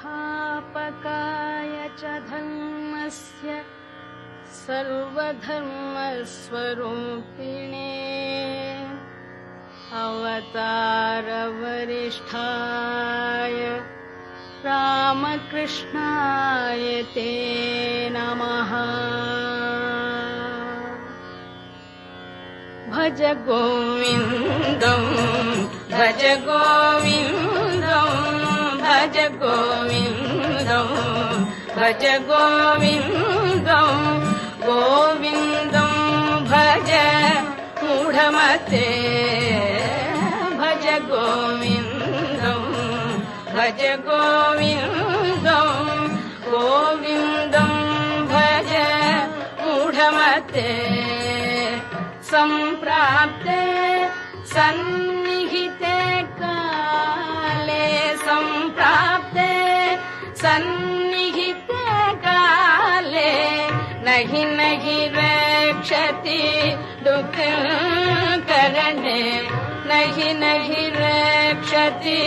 संस्थापकाय च धर्मस्य सर्वधर्मस्वरूपिणे अवतारवरिष्ठाय रामकृष्णाय ते नमः। भज गोविन्दं भज गोविन्दं भज गोविन्दं भज गोविन्दं गोविन्दं भज मूढमते भज गोविन्दं भज गोविन्दं गोविन्दं भज मूढमते। सम्प्राप्ते सन्निहिते काले सम्प्राप्ते सन्निहिते काले नहि नहि रक्षति दुःखकरणे नहि नहि रक्षति